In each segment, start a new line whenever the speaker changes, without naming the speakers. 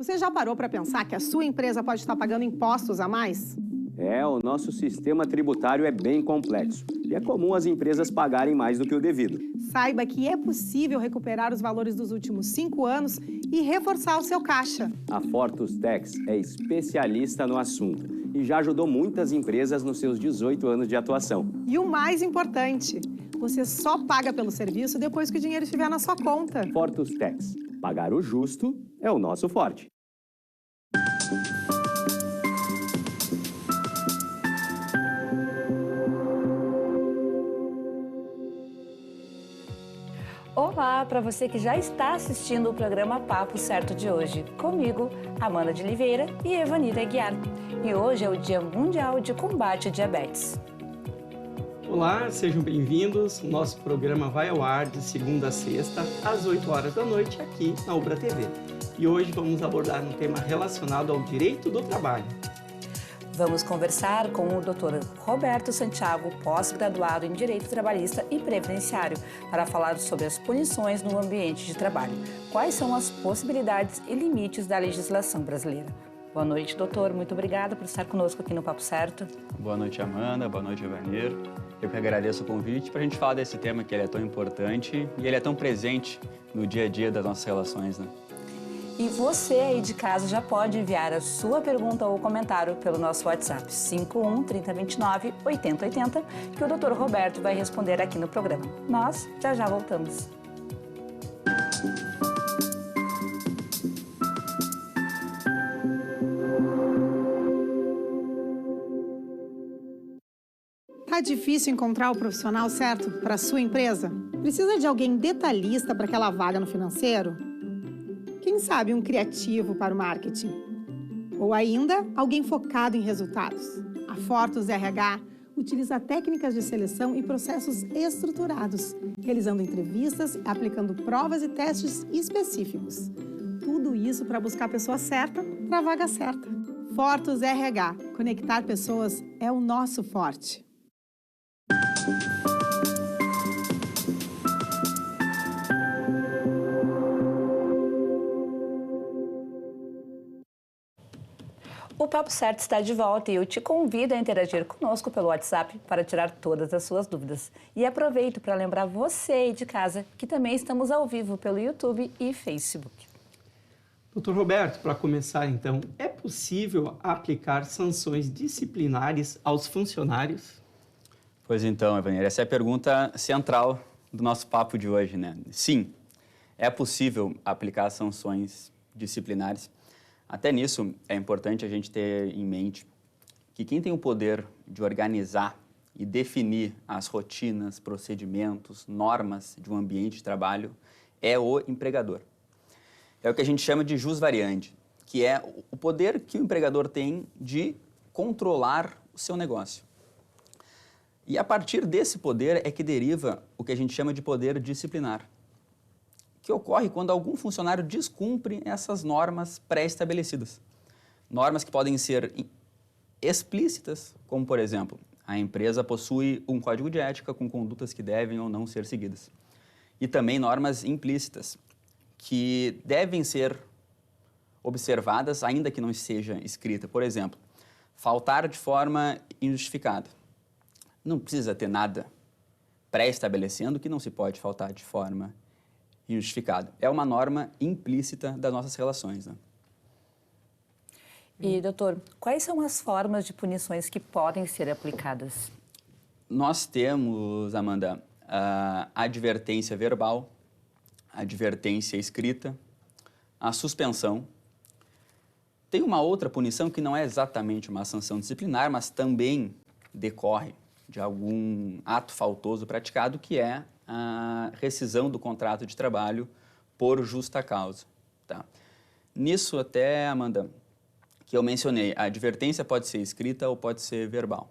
Você já parou para pensar que a sua empresa pode estar pagando impostos a mais?
O nosso sistema tributário é bem complexo e é comum as empresas pagarem mais do que o devido.
Saiba que é possível recuperar os valores dos últimos 5 anos e reforçar o seu caixa.
A Fortus Tax é especialista no assunto e já ajudou muitas empresas nos seus 18 anos de atuação.
E o mais importante, você só paga pelo serviço depois que o dinheiro estiver na sua conta.
Fortus Tax. Pagar o justo é o nosso forte.
Olá para você que já está assistindo o programa Papo Certo de hoje. Comigo, Amanda de Oliveira e Evanira Aguiar. E hoje é o Dia Mundial de Combate à Diabetes.
Olá, sejam bem-vindos. O nosso programa vai ao ar de segunda a sexta, às 8 horas da noite, aqui na Ubra TV. E hoje vamos abordar um tema relacionado ao direito do trabalho.
Vamos conversar com o Dr. Roberto Santiago, pós-graduado em Direito Trabalhista e Previdenciário, para falar sobre as punições no ambiente de trabalho. Quais são as possibilidades e limites da legislação brasileira? Boa noite, doutor. Muito obrigada por estar conosco aqui no Papo Certo.
Boa noite, Amanda. Boa noite, Evanir. Eu que agradeço o convite para a gente falar desse tema que ele é tão importante e ele é tão presente no dia a dia das nossas relações, né?
E você aí de casa já pode enviar a sua pergunta ou comentário pelo nosso WhatsApp 51 3029 8080, que o Dr. Roberto vai responder aqui no programa. Nós já voltamos.
Tá difícil encontrar o profissional certo para a sua empresa? Precisa de alguém detalhista para aquela vaga no financeiro? Quem sabe um criativo para o marketing? Ou ainda, alguém focado em resultados? A Fortus RH utiliza técnicas de seleção e processos estruturados, realizando entrevistas, aplicando provas e testes específicos. Tudo isso para buscar a pessoa certa para a vaga certa. Fortus RH. Conectar pessoas é o nosso forte.
O Papo Certo está de volta e eu te convido a interagir conosco pelo WhatsApp para tirar todas as suas dúvidas. E aproveito para lembrar você aí de casa que também estamos ao vivo pelo YouTube e Facebook.
Doutor Roberto, para começar então, é possível aplicar sanções disciplinares aos funcionários?
Pois então, Evanir, essa é a pergunta central do nosso papo de hoje, né? Sim, é possível aplicar sanções disciplinares. Até nisso, é importante a gente ter em mente que quem tem o poder de organizar e definir as rotinas, procedimentos, normas de um ambiente de trabalho é o empregador. É o que a gente chama de jus variandi, que é o poder que o empregador tem de controlar o seu negócio. E a partir desse poder é que deriva o que a gente chama de poder disciplinar, que ocorre quando algum funcionário descumpre essas normas pré-estabelecidas. Normas que podem ser explícitas, como, por exemplo, a empresa possui um código de ética com condutas que devem ou não ser seguidas. E também normas implícitas, que devem ser observadas, ainda que não seja escrita. Por exemplo, faltar de forma injustificada. Não precisa ter nada pré-estabelecendo que não se pode faltar de forma injustificado. É uma norma implícita das nossas relações, né?
E, doutor, quais são as formas de punições que podem ser aplicadas?
Nós temos, Amanda, a advertência verbal, a advertência escrita, a suspensão. Tem uma outra punição que não é exatamente uma sanção disciplinar, mas também decorre de algum ato faltoso praticado, que é a rescisão do contrato de trabalho por justa causa. Tá? Nisso até, Amanda, que eu mencionei, a advertência pode ser escrita ou pode ser verbal.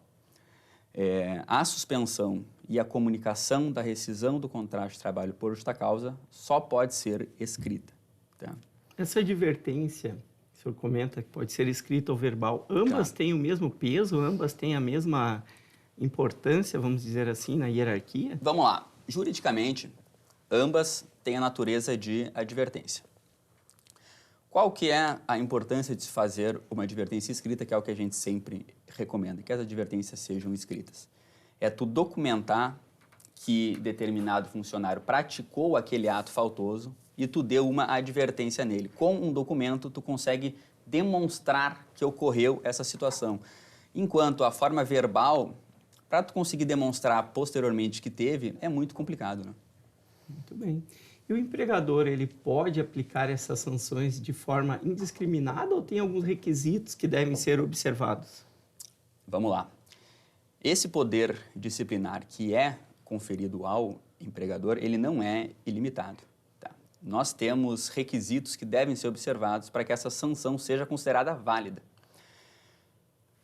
A suspensão e a comunicação da rescisão do contrato de trabalho por justa causa só pode ser escrita. Tá?
Essa advertência, o senhor comenta que pode ser escrita ou verbal, ambas têm o mesmo peso, ambas têm a mesma importância, vamos dizer assim, na hierarquia?
Vamos lá. Juridicamente, ambas têm a natureza de advertência. Qual que é a importância de se fazer uma advertência escrita, que é o que a gente sempre recomenda, que as advertências sejam escritas? É tu documentar que determinado funcionário praticou aquele ato faltoso e tu deu uma advertência nele. Com um documento, tu consegue demonstrar que ocorreu essa situação. Enquanto a forma verbal, para tu conseguir demonstrar posteriormente que teve, é muito complicado, né?
Muito bem. E o empregador, ele pode aplicar essas sanções de forma indiscriminada ou tem alguns requisitos que devem ser observados?
Vamos lá. Esse poder disciplinar que é conferido ao empregador, ele não é ilimitado. Tá? Nós temos requisitos que devem ser observados para que essa sanção seja considerada válida.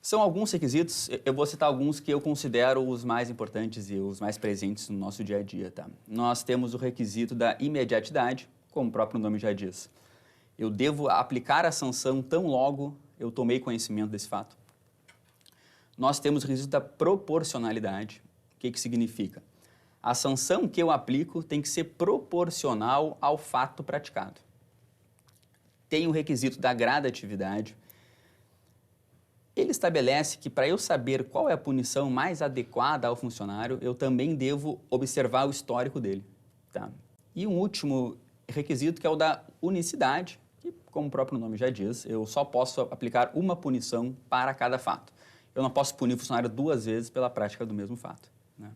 São alguns requisitos, eu vou citar alguns que eu considero os mais importantes e os mais presentes no nosso dia a dia. Tá? Nós temos o requisito da imediatidade, como o próprio nome já diz. Eu devo aplicar a sanção tão logo eu tomei conhecimento desse fato. Nós temos o requisito da proporcionalidade. O que significa? A sanção que eu aplico tem que ser proporcional ao fato praticado. Tem o requisito da gradatividade. Ele estabelece que para eu saber qual é a punição mais adequada ao funcionário, eu também devo observar o histórico dele. Tá? E um último requisito que é o da unicidade, que, como o próprio nome já diz, eu só posso aplicar uma punição para cada fato. Eu não posso punir o funcionário 2 vezes pela prática do mesmo fato. Né?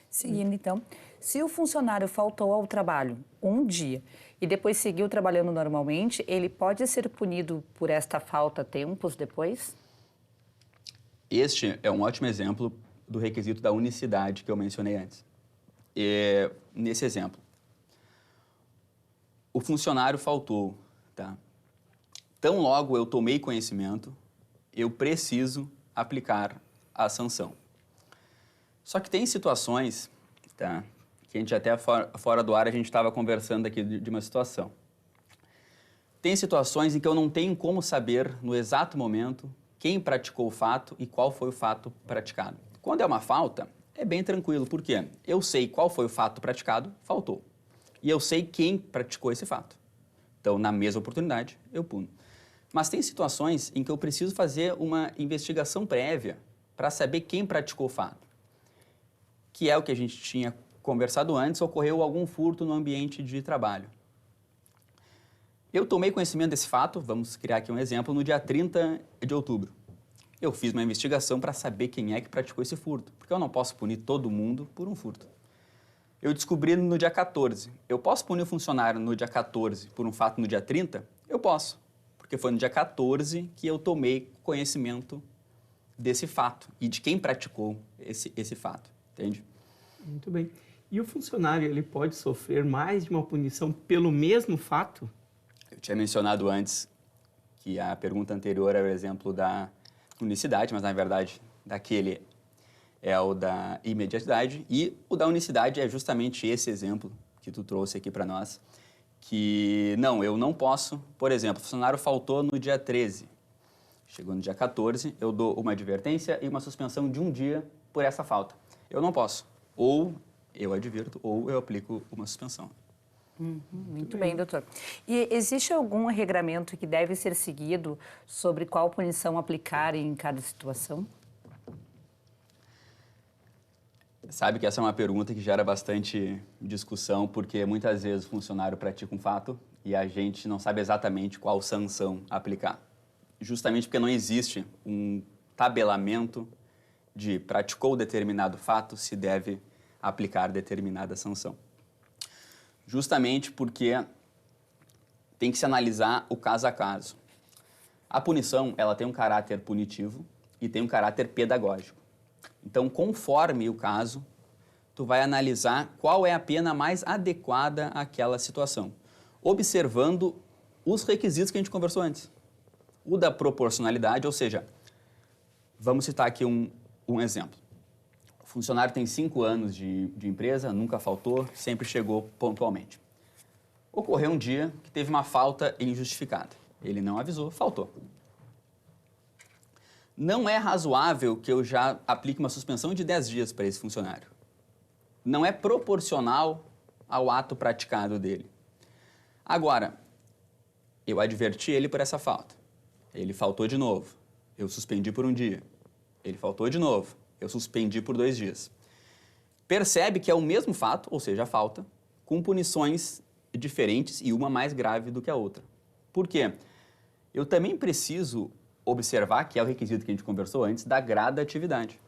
Seguindo, então, se o funcionário faltou ao trabalho um dia e depois seguiu trabalhando normalmente, ele pode ser punido por esta falta tempos depois?
Este é um ótimo exemplo do requisito da unicidade que eu mencionei antes. Nesse exemplo, o funcionário faltou, tá? Tão logo eu tomei conhecimento, eu preciso aplicar a sanção. Só que tem situações, tá? Que a gente até fora do ar a gente estava conversando aqui de uma situação. Tem situações em que eu não tenho como saber no exato momento quem praticou o fato e qual foi o fato praticado. Quando é uma falta, é bem tranquilo, porque eu sei qual foi o fato praticado, faltou. E eu sei quem praticou esse fato. Então, na mesma oportunidade, eu puno. Mas tem situações em que eu preciso fazer uma investigação prévia para saber quem praticou o fato. Que é o que a gente tinha conversado antes, ocorreu algum furto no ambiente de trabalho. Eu tomei conhecimento desse fato, vamos criar aqui um exemplo, no dia 30 de outubro. Eu fiz uma investigação para saber quem é que praticou esse furto, porque eu não posso punir todo mundo por um furto. Eu descobri no dia 14. Eu posso punir o funcionário no dia 14 por um fato no dia 30? Eu posso, porque foi no dia 14 que eu tomei conhecimento desse fato e de quem praticou esse fato, entende?
Muito bem. E o funcionário, ele pode sofrer mais de uma punição pelo mesmo fato?
Eu tinha mencionado antes que a pergunta anterior era o exemplo da unicidade, mas na verdade daquele é o da imediatidade e o da unicidade é justamente esse exemplo que tu trouxe aqui para nós, que não, eu não posso, por exemplo, o funcionário faltou no dia 13, chegou no dia 14, eu dou uma advertência e uma suspensão de um dia por essa falta. Eu não posso, ou eu advirto ou eu aplico uma suspensão.
Muito bem, doutor. E existe algum regramento que deve ser seguido sobre qual punição aplicar em cada situação?
Sabe que essa é uma pergunta que gera bastante discussão, porque muitas vezes o funcionário pratica um fato e a gente não sabe exatamente qual sanção aplicar. Justamente porque não existe um tabelamento de praticou determinado fato, se deve aplicar determinada sanção. Justamente porque tem que se analisar o caso a caso. A punição, ela tem um caráter punitivo e tem um caráter pedagógico. Então, conforme o caso, tu vai analisar qual é a pena mais adequada àquela situação, observando os requisitos que a gente conversou antes. O da proporcionalidade, ou seja, vamos citar aqui um exemplo. O funcionário tem 5 anos de empresa, nunca faltou, sempre chegou pontualmente. Ocorreu um dia que teve uma falta injustificada. Ele não avisou, faltou. Não é razoável que eu já aplique uma suspensão de 10 dias para esse funcionário. Não é proporcional ao ato praticado dele. Agora, eu adverti ele por essa falta. Ele faltou de novo. Eu suspendi por um dia. Ele faltou de novo. Eu suspendi por 2 dias. Percebe que é o mesmo fato, ou seja, a falta, com punições diferentes e uma mais grave do que a outra. Por quê? Eu também preciso observar, que é o requisito que a gente conversou antes, da gradatividade.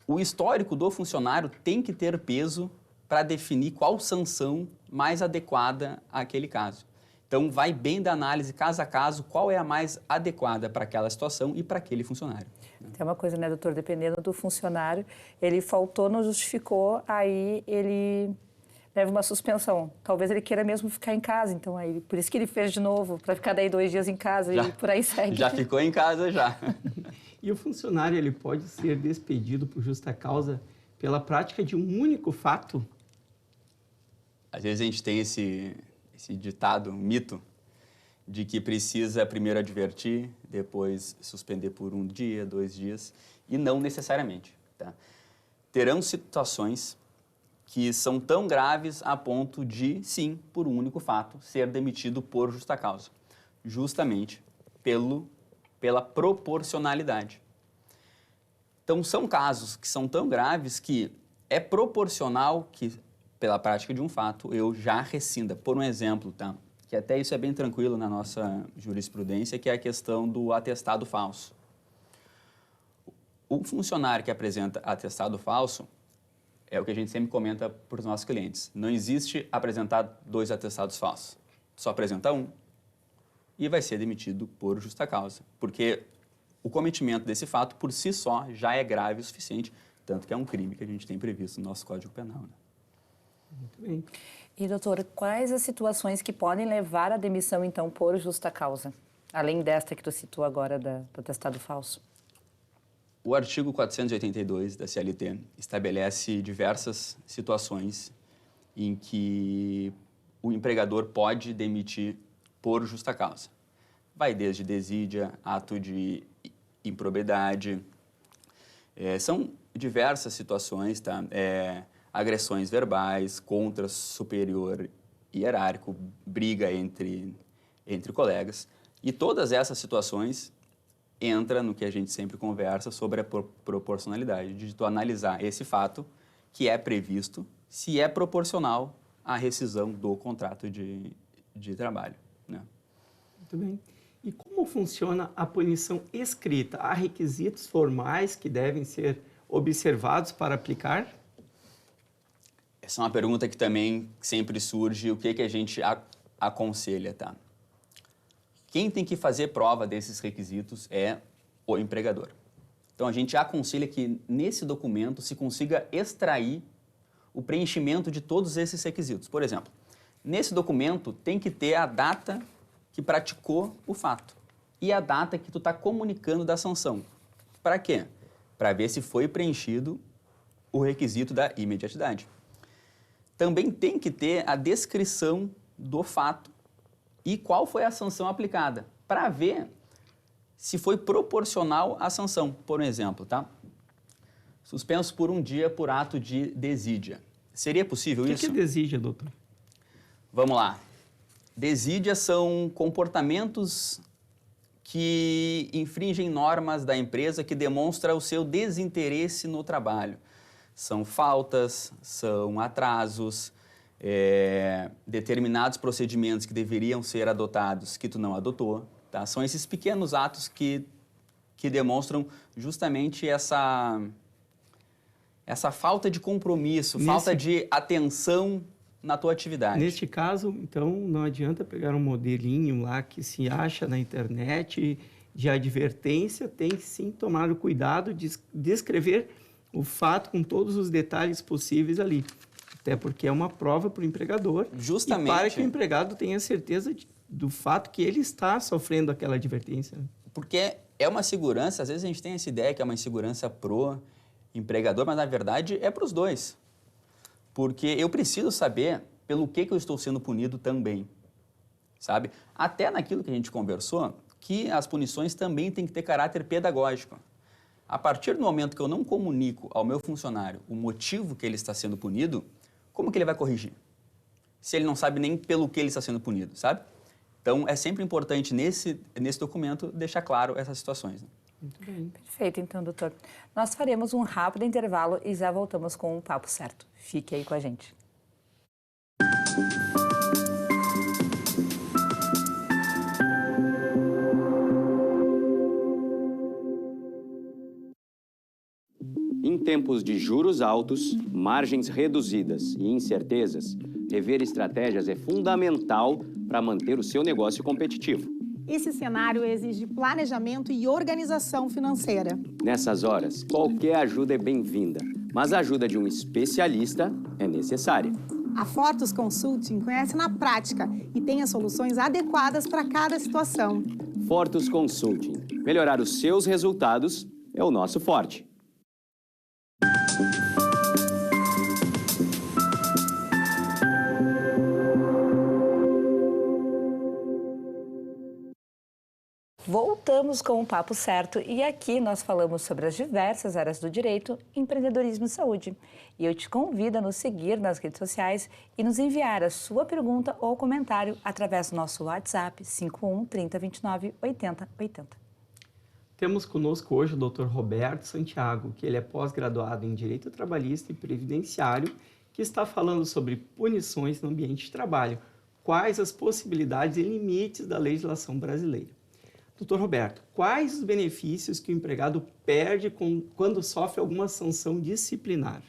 O histórico do funcionário tem que ter peso para definir qual sanção mais adequada àquele caso. Então, vai bem da análise caso a caso, qual é a mais adequada para aquela situação e para aquele funcionário.
Tem uma coisa, né, doutor? Dependendo do funcionário, ele faltou, não justificou, aí ele leva uma suspensão. Talvez ele queira mesmo ficar em casa, então aí, por isso que ele fez de novo, para ficar daí 2 dias em casa e por aí segue.
Já ficou em casa, já.
E o funcionário, ele pode ser despedido por justa causa pela prática de um único fato?
Às vezes a gente tem esse ditado, um mito, de que precisa primeiro advertir, depois suspender por 1 dia, 2 dias, e não necessariamente. Tá? Terão situações que são tão graves a ponto de, sim, por um único fato, ser demitido por justa causa, justamente pela proporcionalidade. Então, são casos que são tão graves que é proporcional que, pela prática de um fato, eu já rescinda. Por um exemplo, tá? Que até isso é bem tranquilo na nossa jurisprudência, que é a questão do atestado falso. O funcionário que apresenta atestado falso é o que a gente sempre comenta para os nossos clientes. Não existe apresentar 2 atestados falsos. Só apresenta um e vai ser demitido por justa causa. Porque o cometimento desse fato, por si só, já é grave o suficiente, tanto que é um crime que a gente tem previsto no nosso Código Penal. Né?
Muito bem.
E, doutora, quais as situações que podem levar à demissão, então, por justa causa? Além desta que tu citou agora, do atestado falso.
O artigo 482 da CLT estabelece diversas situações em que o empregador pode demitir por justa causa. Vai desde desídia, ato de improbidade. São diversas situações, tá? Agressões verbais contra superior hierárquico, briga entre colegas. E todas essas situações entram no que a gente sempre conversa sobre a proporcionalidade, de tu analisar esse fato que é previsto, se é proporcional à rescisão do contrato de trabalho. Né?
Muito bem. E como funciona a punição escrita? Há requisitos formais que devem ser observados para aplicar?
Essa é uma pergunta que também sempre surge, o que a gente aconselha, tá? Quem tem que fazer prova desses requisitos é o empregador. Então, a gente aconselha que nesse documento se consiga extrair o preenchimento de todos esses requisitos. Por exemplo, nesse documento tem que ter a data que praticou o fato e a data que tu está comunicando da sanção. Para quê? Para ver se foi preenchido o requisito da imediatidade. Também tem que ter a descrição do fato e qual foi a sanção aplicada, para ver se foi proporcional à sanção. Por exemplo, tá? Suspenso por 1 dia por ato de desídia. Seria possível isso?
O que é desídia, doutor?
Vamos lá. Desídia são comportamentos que infringem normas da empresa, que demonstram o seu desinteresse no trabalho. São faltas, são atrasos, determinados procedimentos que deveriam ser adotados que tu não adotou. Tá? São esses pequenos atos que demonstram justamente essa falta de compromisso, falta de atenção na tua atividade.
Neste caso, então, não adianta pegar um modelinho lá que se acha na internet de advertência, tem sim tomar o cuidado de descrever o fato com todos os detalhes possíveis ali. Até porque é uma prova para o empregador.
Justamente.
E para que o empregado tenha certeza do fato que ele está sofrendo aquela advertência.
Porque é uma segurança, às vezes a gente tem essa ideia que é uma insegurança pro empregador, mas na verdade é para os dois. Porque eu preciso saber pelo que eu estou sendo punido também, sabe? Até naquilo que a gente conversou, que as punições também têm que ter caráter pedagógico. A partir do momento que eu não comunico ao meu funcionário o motivo que ele está sendo punido, como que ele vai corrigir? Se ele não sabe nem pelo que ele está sendo punido, sabe? Então, é sempre importante nesse documento deixar claro essas situações. Né?
Muito bem.
Perfeito, então, doutor. Nós faremos um rápido intervalo e já voltamos com o Papo Certo. Fique aí com a gente.
Em tempos de juros altos, margens reduzidas e incertezas, rever estratégias é fundamental para manter o seu negócio competitivo.
Esse cenário exige planejamento e organização financeira.
Nessas horas, qualquer ajuda é bem-vinda, mas a ajuda de um especialista é necessária.
A Fortus Consulting conhece na prática e tem as soluções adequadas para cada situação.
Fortus Consulting. Melhorar os seus resultados é o nosso forte.
Voltamos com o Papo Certo e aqui nós falamos sobre as diversas áreas do direito, empreendedorismo e saúde. E eu te convido a nos seguir nas redes sociais e nos enviar a sua pergunta ou comentário através do nosso WhatsApp 51 30 29 80 80.
Temos conosco hoje o Dr. Roberto Santiago, que ele é pós-graduado em Direito Trabalhista e Previdenciário, que está falando sobre punições no ambiente de trabalho. Quais as possibilidades e limites da legislação brasileira? Doutor Roberto, quais os benefícios que o empregado perde quando sofre alguma sanção disciplinar?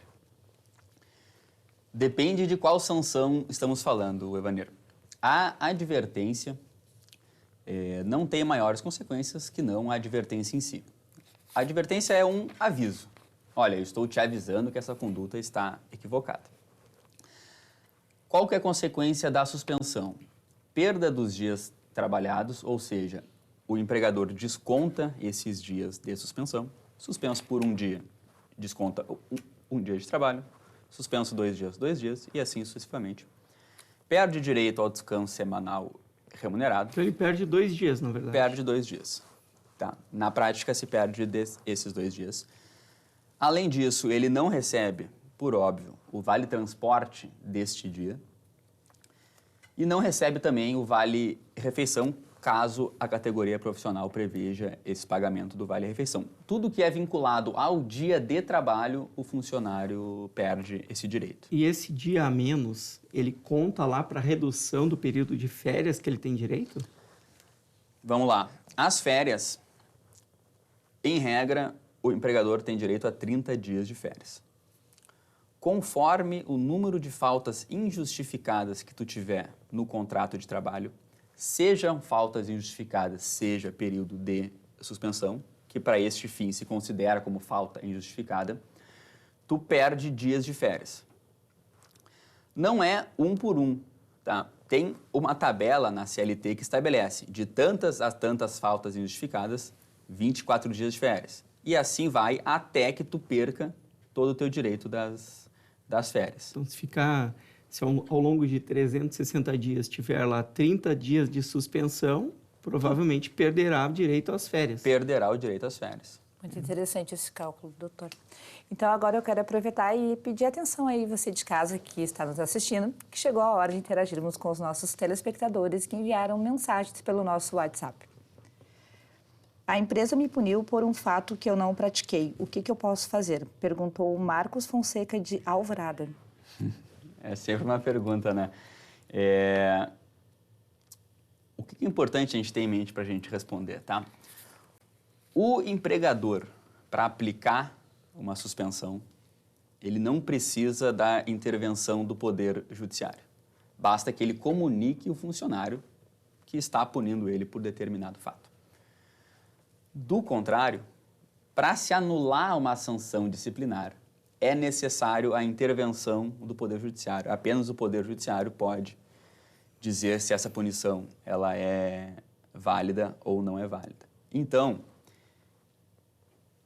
Depende de qual sanção estamos falando, Evaner. A advertência não tem maiores consequências que não a advertência em si. A advertência é um aviso. Olha, eu estou te avisando que essa conduta está equivocada. Qual que é a consequência da suspensão? Perda dos dias trabalhados, ou seja, o empregador desconta esses dias de suspensão. Suspenso por um dia, desconta um dia de trabalho. Suspenso 2 dias, e assim sucessivamente. Perde direito ao descanso semanal remunerado.
Então ele perde 2 dias, na verdade.
Perde 2 dias. Tá. Na prática, se perde esses 2 dias. Além disso, ele não recebe, por óbvio, o vale-transporte deste dia. E não recebe também o vale-refeição, caso a categoria profissional preveja esse pagamento do vale-refeição. Tudo que é vinculado ao dia de trabalho, o funcionário perde esse direito.
E esse dia a menos, ele conta lá para a redução do período de férias que ele tem direito?
Vamos lá. As férias, em regra, o empregador tem direito a 30 dias de férias. Conforme o número de faltas injustificadas que tu tiver no contrato de trabalho, sejam faltas injustificadas, seja período de suspensão, que para este fim se considera como falta injustificada, tu perde dias de férias. Não é um por um, tá? Tem uma tabela na CLT que estabelece de tantas a tantas faltas injustificadas, 24 dias de férias. E assim vai até que tu perca todo o teu direito das férias.
Então, se ao longo de 360 dias tiver lá 30 dias de suspensão, provavelmente perderá o direito às férias.
Perderá o direito às férias.
Muito interessante esse cálculo, doutor. Então, agora eu quero aproveitar e pedir atenção aí, você de casa que está nos assistindo, que chegou a hora de interagirmos com os nossos telespectadores que enviaram mensagens pelo nosso WhatsApp. A empresa me puniu por um fato que eu não pratiquei. O que eu posso fazer? Perguntou o Marcos Fonseca de Alvorada.
É sempre uma pergunta, né? O que é importante a gente ter em mente para a gente responder, tá? O empregador, para aplicar uma suspensão, ele não precisa da intervenção do Poder Judiciário. Basta que ele comunique o funcionário que está punindo ele por determinado fato. Do contrário, para se anular uma sanção disciplinar, é necessário a intervenção do Poder Judiciário. Apenas o Poder Judiciário pode dizer se essa punição ela é válida ou não é válida. Então,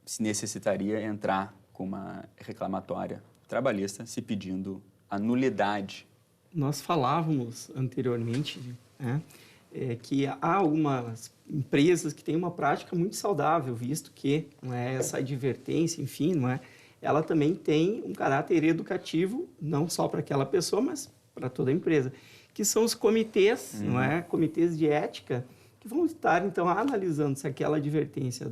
se necessitaria entrar com uma reclamatória trabalhista se pedindo a nulidade. Nós
falávamos anteriormente, né, que há algumas empresas que têm uma prática muito saudável, visto que não é, essa advertência, enfim, não é, ela também tem um caráter educativo, não só para aquela pessoa, mas para toda a empresa, que são os comitês, não é? Comitês de ética, que vão estar, então, analisando se aquela advertência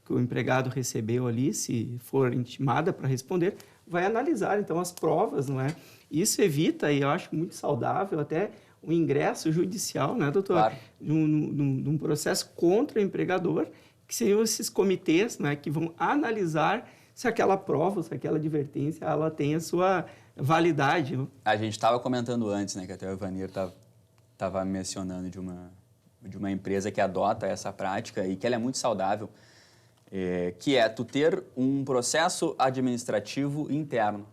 que o empregado recebeu ali, se for intimada para responder, vai analisar, então, as provas, não é? Isso evita, e eu acho muito saudável, até o ingresso judicial, né, doutor?
Claro.
De um processo contra o empregador, que seriam esses comitês, né, que vão analisar se aquela prova, se aquela advertência, ela tem a sua validade.
A gente estava comentando antes, né, que até o Evanir estava mencionando de uma empresa que adota essa prática e que ela é muito saudável, que é tu ter um processo administrativo interno,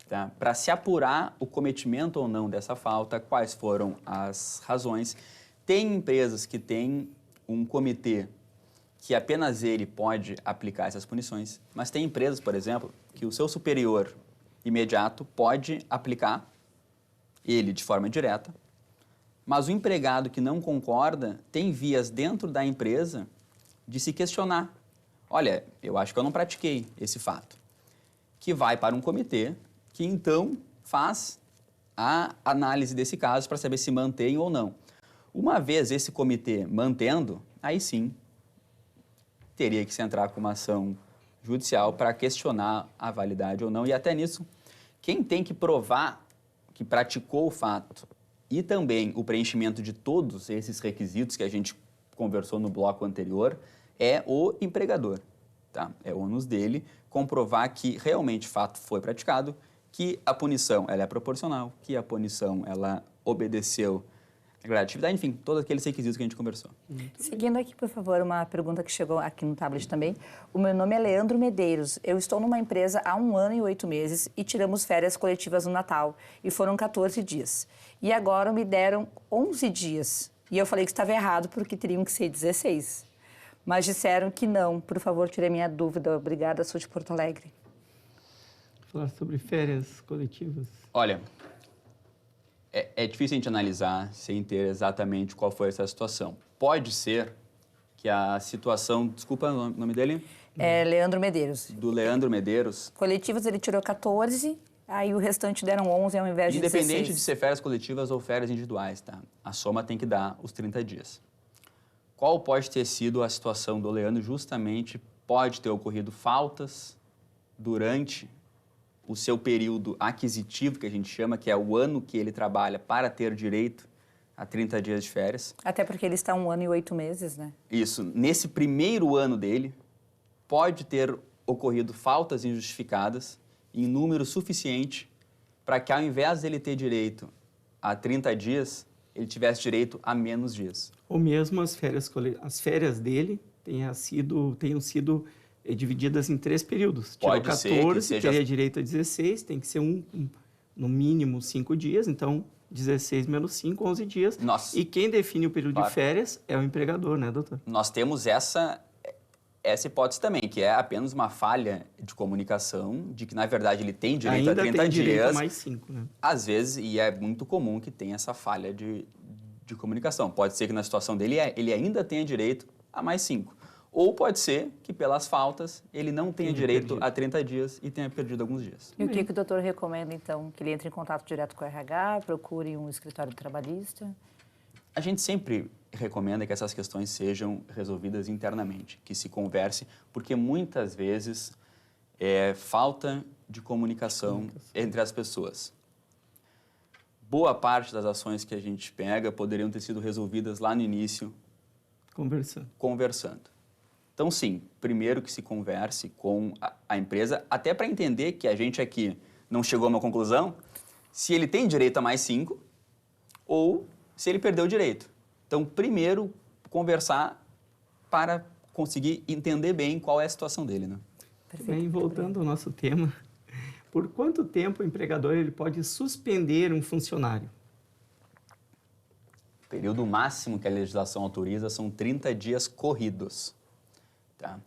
tá? Para se apurar o cometimento ou não dessa falta, quais foram as razões. Tem empresas que têm um comitê que apenas ele pode aplicar essas punições, mas tem empresas, por exemplo, que o seu superior imediato pode aplicar ele de forma direta, mas o empregado que não concorda tem vias dentro da empresa de se questionar. Olha, eu acho que eu não pratiquei esse fato. Que vai para um comitê que então faz a análise desse caso para saber se mantém ou não. Uma vez esse comitê mantendo, aí sim teria que se entrar com uma ação judicial para questionar a validade ou não. E até nisso, quem tem que provar que praticou o fato e também o preenchimento de todos esses requisitos que a gente conversou no bloco anterior é o empregador, tá? É o ônus dele comprovar que realmente o fato foi praticado, que a punição ela é proporcional, que a punição ela obedeceu a gradatividade, enfim, todos aqueles requisitos que a gente conversou.
Seguindo aqui, por favor, uma pergunta que chegou aqui no tablet também. O meu nome é Leandro Medeiros. Eu estou numa empresa há 1 ano e 8 meses e tiramos férias coletivas no Natal e foram 14 dias. E agora me deram 11 dias. E eu falei que estava errado porque teriam que ser 16. Mas disseram que não. Por favor, tirei minha dúvida. Obrigada, sou de Porto Alegre.
Falar sobre férias coletivas.
Olha, é difícil a gente analisar sem ter exatamente qual foi essa situação. Pode ser que a situação... Desculpa o nome dele?
É Leandro Medeiros.
Do Leandro Medeiros.
Coletivas ele tirou 14, aí o restante deram 11 ao invés de 16.
Independente de ser férias coletivas ou férias individuais, tá? A soma tem que dar os 30 dias. Qual pode ter sido a situação do Leandro? Justamente pode ter ocorrido faltas durante o seu período aquisitivo, que a gente chama, que é o ano que ele trabalha para ter direito a 30 dias de férias.
Até porque ele está 1 ano e 8 meses, né?
Isso. Nesse primeiro ano dele, pode ter ocorrido faltas injustificadas em número suficiente para que, ao invés dele ter direito a 30 dias, ele tivesse direito a menos dias.
Ou mesmo as férias dele tenham sido divididas em 3 períodos. Tirou
Pode
14,
ser que
teria direito a 16, tem que ser no mínimo 5 dias, então 16 menos 5, 11 dias.
Nossa.
E quem define o período
Claro.
de férias é o empregador, né, doutor?
Nós temos essa hipótese também, que é apenas uma falha de comunicação, de que, na verdade, ele tem direito
Ainda
a 30
tem direito
dias.
a mais 5, né?
Às vezes, e é muito comum que tenha essa falha de comunicação. Pode ser que na situação dele ele ainda tenha direito a mais 5. Ou pode ser que, pelas faltas, ele não tenha direito a 30 dias e tenha perdido alguns dias.
E o que o doutor recomenda, então? Que ele entre em contato direto com o RH, procure um escritório trabalhista?
A gente sempre recomenda que essas questões sejam resolvidas internamente, que se converse, porque muitas vezes é falta de comunicação entre as pessoas. Boa parte das ações que a gente pega poderiam ter sido resolvidas lá no início, conversando. Então, sim, primeiro que se converse com a empresa, até para entender que a gente aqui não chegou a uma conclusão, se ele tem direito a mais 5 ou se ele perdeu o direito. Então, primeiro, conversar para conseguir entender bem qual é a situação dele, né?
Bem, voltando ao nosso tema, por quanto tempo o empregador ele pode suspender um funcionário?
O período máximo que a legislação autoriza são 30 dias corridos. Tá?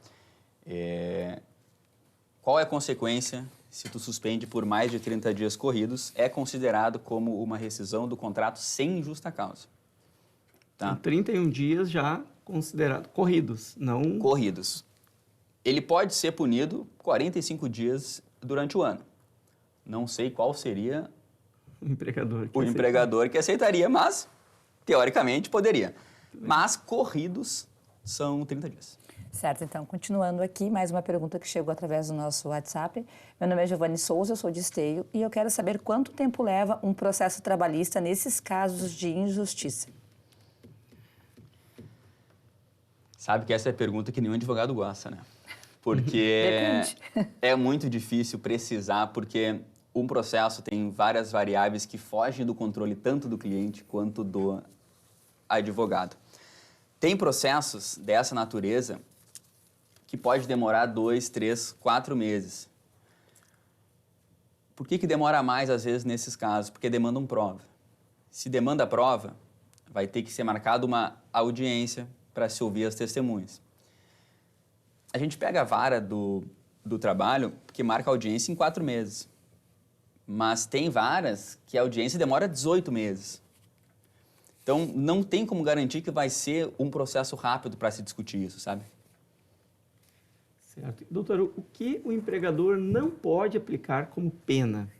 Qual é a consequência se tu suspende por mais de 30 dias corridos? É considerado como uma rescisão do contrato sem justa causa. Tá?
Então, 31 dias já considerados corridos, não...
Corridos. Ele pode ser punido 45 dias durante o ano. Não sei qual seria
O empregador.
O empregador que aceitaria, mas, teoricamente, poderia. Mas corridos são 30 dias.
Certo, então, continuando aqui, mais uma pergunta que chegou através do nosso WhatsApp. Meu nome é Giovanni Souza, eu sou de Esteio e eu quero saber quanto tempo leva um processo trabalhista nesses casos de injustiça.
Sabe que essa é a pergunta que nenhum advogado gosta, né? Porque é muito difícil precisar, porque um processo tem várias variáveis que fogem do controle tanto do cliente quanto do advogado. Tem processos dessa natureza que pode demorar 2, 3, 4 meses. Por que demora mais, às vezes, nesses casos? Porque demandam prova. Se demanda prova, vai ter que ser marcada uma audiência para se ouvir as testemunhas. A gente pega a vara do trabalho que marca a audiência em 4 meses. Mas tem varas que a audiência demora 18 meses. Então, não tem como garantir que vai ser um processo rápido para se discutir isso, sabe?
Certo. Doutor, o que o empregador não pode aplicar como pena?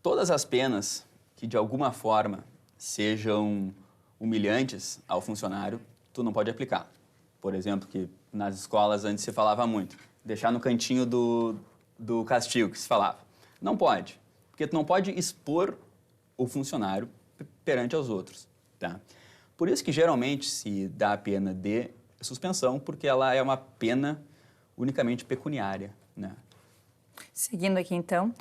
Todas as penas que, de alguma forma, sejam humilhantes ao funcionário, tu não pode aplicar. Por exemplo, que nas escolas antes se falava muito, deixar no cantinho do castigo que se falava. Não pode, porque tu não pode expor o funcionário perante aos outros, tá? Por isso que geralmente se dá a pena de suspensão, porque ela é uma pena unicamente pecuniária, né?
Seguindo aqui, então,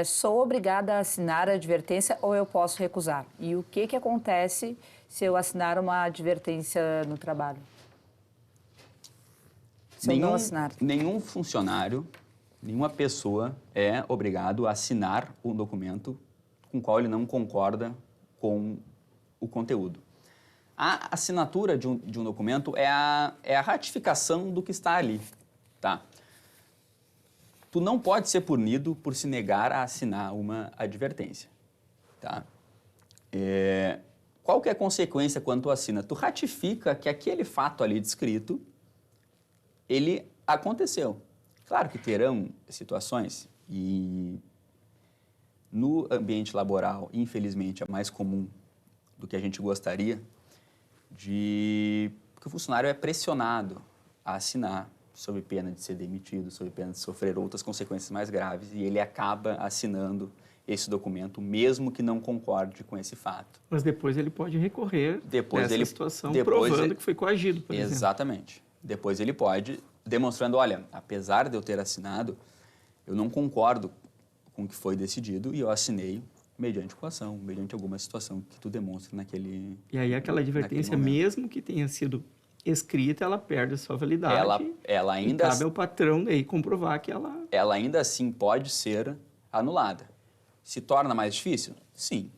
sou obrigada a assinar a advertência ou eu posso recusar? E o que acontece se eu assinar uma advertência no trabalho? Se eu não assinar?
Nenhum funcionário, nenhuma pessoa é obrigado a assinar um documento com o qual ele não concorda com o conteúdo. A assinatura de um documento é a ratificação do que está ali, tá? Tu não pode ser punido por se negar a assinar uma advertência, tá? Qual que é a consequência quando tu assina? Tu ratifica que aquele fato ali descrito, ele aconteceu. Claro que terão situações, e no ambiente laboral, infelizmente, é mais comum do que a gente gostaria, que o funcionário é pressionado a assinar sob pena de ser demitido, sob pena de sofrer outras consequências mais graves, e ele acaba assinando esse documento, mesmo que não concorde com esse fato.
Mas depois ele pode recorrer dessa situação, provando que foi coagido, por exemplo.
Exatamente. Depois ele pode, demonstrando, olha, apesar de eu ter assinado, eu não concordo com o que foi decidido e eu assinei mediante coação, mediante alguma situação que tu demonstre naquele...
E aí aquela advertência, mesmo que tenha sido escrita, ela perde a sua validade.
Ela ainda...
E cabe ao patrão daí comprovar que ela...
Ela ainda assim pode ser anulada. Se torna mais difícil? Sim.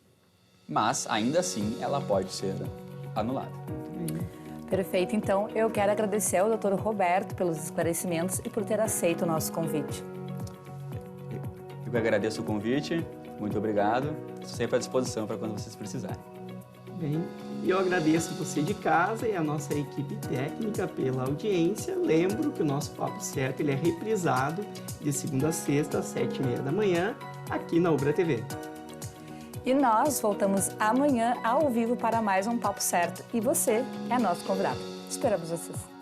Mas, ainda assim, ela pode ser anulada.
Perfeito. Então, eu quero agradecer ao Dr. Roberto pelos esclarecimentos e por ter aceito o nosso convite.
Eu que agradeço o convite. Muito obrigado. Estou sempre à disposição para quando vocês precisarem.
Bem, e eu agradeço você de casa e a nossa equipe técnica pela audiência. Lembro que o nosso Papo Certo ele é reprisado de segunda a sexta, às 7h30 da manhã, aqui na Ubra TV.
E nós voltamos amanhã ao vivo para mais um Papo Certo. E você é nosso convidado. Esperamos vocês.